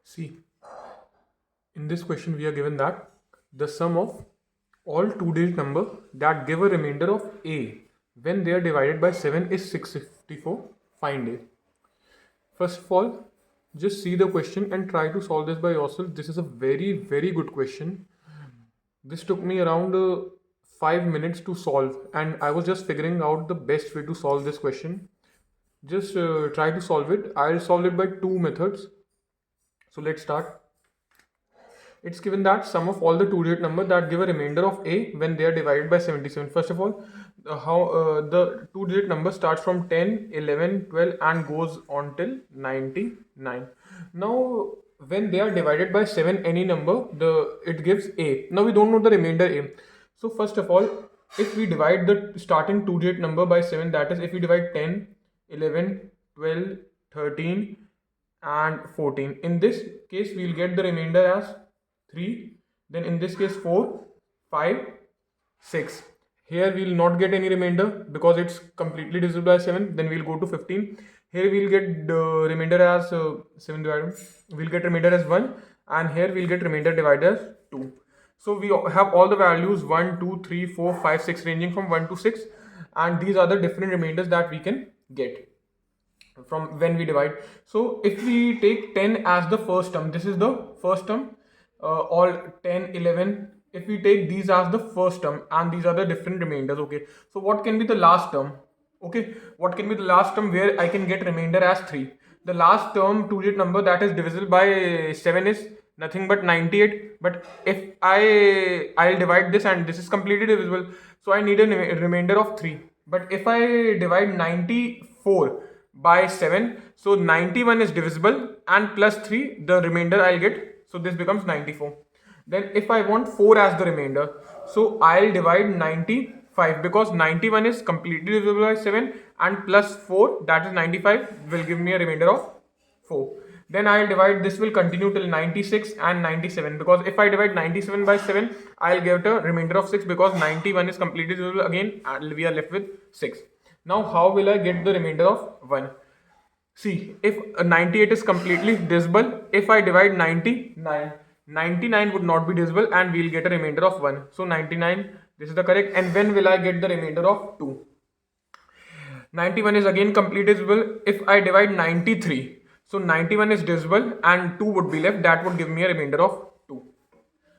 See, in this question we are given that the sum of all two-digit number that give a remainder of a when they are divided by 7 is 654. Find a. First of all, just see the question and try to solve this by yourself. This is a very, very good question. This took me around 5 minutes to solve, and I was just figuring out the best way to solve this question. Just try to solve it. I'll solve it by two methods. So let's start. It's given that sum of all the two-digit number that give a remainder of a when they are divided by 77. First of all, how the two-digit number starts from 10, 11, 12 and goes on till 99. Now, when they are divided by 7, any number, it gives a. Now we don't know the remainder a. So first of all, if we divide the starting two-digit number by 7, that is if we divide 10, 11, 12, 13 and 14. In this case, we'll get the remainder as 3. Then in this case 4, 5, 6. Here we will not get any remainder because it's completely divisible by 7. Then we'll go to 15. Here we'll get the remainder as 7 divided. We'll get remainder as 1, and here we'll get remainder divided as 2. So we have all the values 1, 2, 3, 4, 5, 6 ranging from 1 to 6, and these are the different remainders that we can get from when we divide. So if we take 10 as the first term, this is the first term, all 10, 11, if we take these as the first term and these are the different remainders. Okay, so what can be the last term? Okay, what can be the last term where I can get remainder as 3? The last term two-digit number that is divisible by 7 is nothing but 98. But if I'll divide this, and this is completely divisible, so I need a remainder of 3. But if I divide 94 by 7, so 91 is divisible, and plus 3 the remainder I'll get, so this becomes 94. Then if I want 4 as the remainder, so I'll divide 95 because 91 is completely divisible by 7, and plus 4, that is 95, will give me a remainder of 4. Then I'll divide, this will continue till 96 and 97, because if I divide 97 by 7, I'll get a remainder of 6 because 91 is completely divisible again, and we are left with 6. Now how will I get the remainder of 1? See, if 98 is completely divisible, if I divide 99, 99 would not be divisible and we'll get a remainder of 1. So 99, this is the correct. And when will I get the remainder of 2? 91 is again completely divisible. If I divide 93, so 91 is divisible and 2 would be left. That would give me a remainder of 2.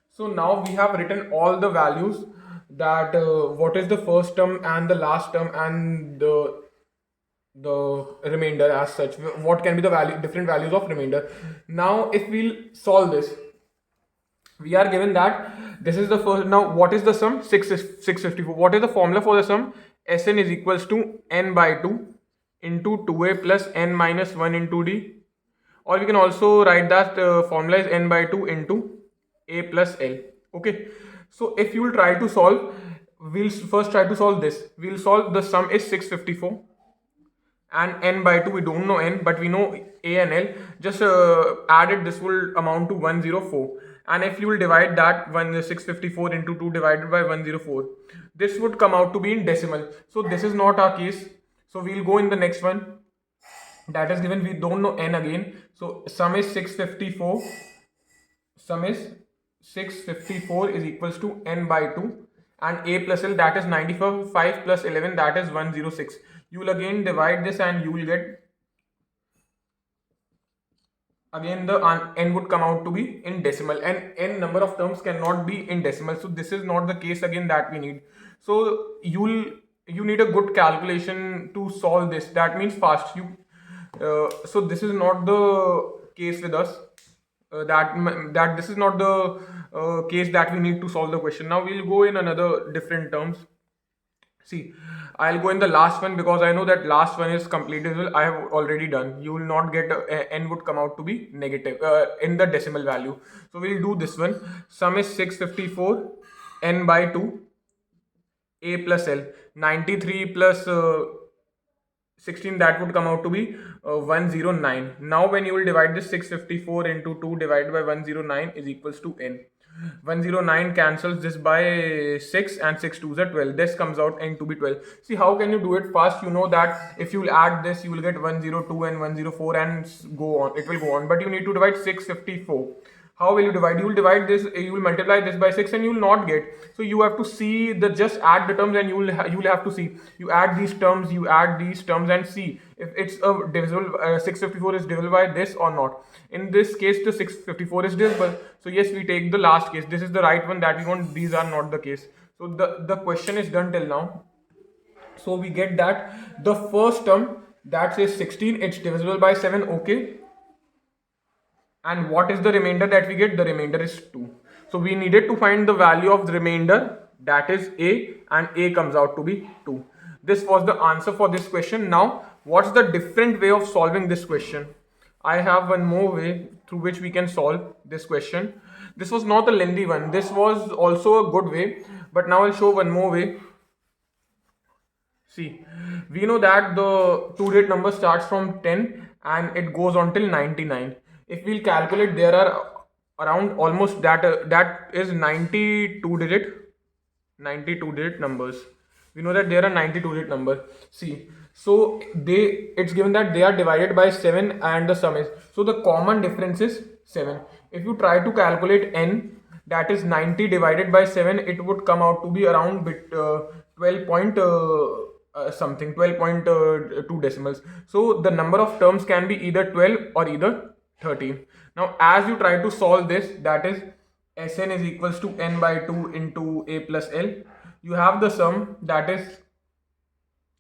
So now we have written all the values, that what is the first term and the last term and the remainder as such, what can be the value, different values of remainder. Now if we'll solve this, we are given that this is the first. Now what is the sum? 654. What is the formula for the sum? Sn is equals to n by 2 into 2a plus n minus 1 into d, or we can also write that formula is n by 2 into a plus l. Okay, so if you will try to solve, we'll first try to solve this. We'll solve, the sum is 654 and n by 2, we don't know n, but we know a and l. Just add it, this will amount to 104. And if you will divide that 654 into 2 divided by 104, this would come out to be in decimal. So this is not our case, so we'll go in the next one that is given. We don't know n again, so sum is 654. Sum is 654 is equals to n by 2, and a plus l, that is 95 plus 11, that is 106. You will again divide this and you will get, again the n would come out to be in decimal, and n number of terms cannot be in decimal, so this is not the case again that we need. So you need a good calculation to solve this, that means fast. So this is not the case with us, that this is not the case that we need to solve the question. Now we'll go in another different terms. See, I'll go in the last one because I know that last one is completely divisible. I have already done. You will not get n would come out to be negative in the decimal value. So we'll do this one. Sum is 654 n by 2 a plus l. 93 plus 16, that would come out to be 109. Now when you will divide this 654 into 2 divided by 109 is equals to n. 109 cancels this by 6 and 6 2s are 12. This comes out n to be 12. See, how can you do it fast? You know that if you will add this, you will get 102 and 104 and go on. It will go on. But you need to divide 654. How will you divide? You will divide this, you will multiply this by 6 and you will not get. So you have to see the, just add the terms and you will have to see. You add these terms and see if it's a divisible, 654 is divisible by this or not. In this case, the 654 is divisible. So yes, we take the last case. This is the right one that we want. These are not the case. So the question is done till now. So we get that the first term that says 16, it's divisible by 7. Okay. And what is the remainder that we get? The remainder is 2. So we needed to find the value of the remainder, that is a, and a comes out to be 2. This was the answer for this question. Now, what's the different way of solving this question? I have one more way through which we can solve this question. This was not a lengthy one. This was also a good way, but now I'll show one more way. See, we know that the two-digit number starts from 10 and it goes on till 99. If we'll calculate, there are around almost that is 92 digit numbers. We know that there are 92 digit numbers. See, so it's given that they are divided by 7 and the sum is, so the common difference is 7. If you try to calculate n, that is 90 divided by 7, it would come out to be around 12.2 decimals. So the number of terms can be either 12 or either 13. Now as you try to solve this, that is Sn is equals to n by 2 into a plus l. You have the sum, that is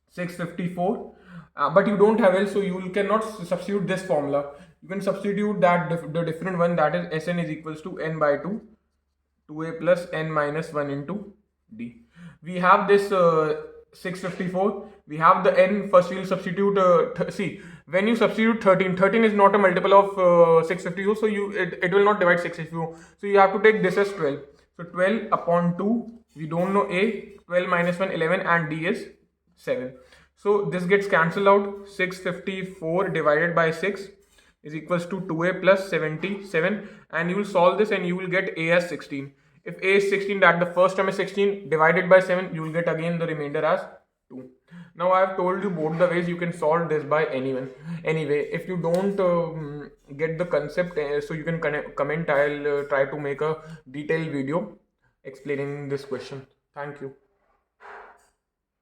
654, but you don't have l, so you cannot substitute this formula. You can substitute that the different one, that is Sn is equals to n by 2 2a plus n minus 1 into d. We have this 654, we have the n. First we will substitute, see, when you substitute 13 is not a multiple of 654, so it will not divide 654, so you have to take this as 12. So 12 upon 2, we don't know a, 12 minus 1 11, and d is 7. So this gets cancelled out. 654 divided by 6 is equals to 2a plus 77, and you will solve this and you will get a as 16. If a is 16, that the first term is 16 divided by 7, you will get again the remainder as 2. Now I have told you both the ways you can solve this by anyone. Anyway, if you don't get the concept, so you can comment. I'll try to make a detailed video explaining this question. Thank you.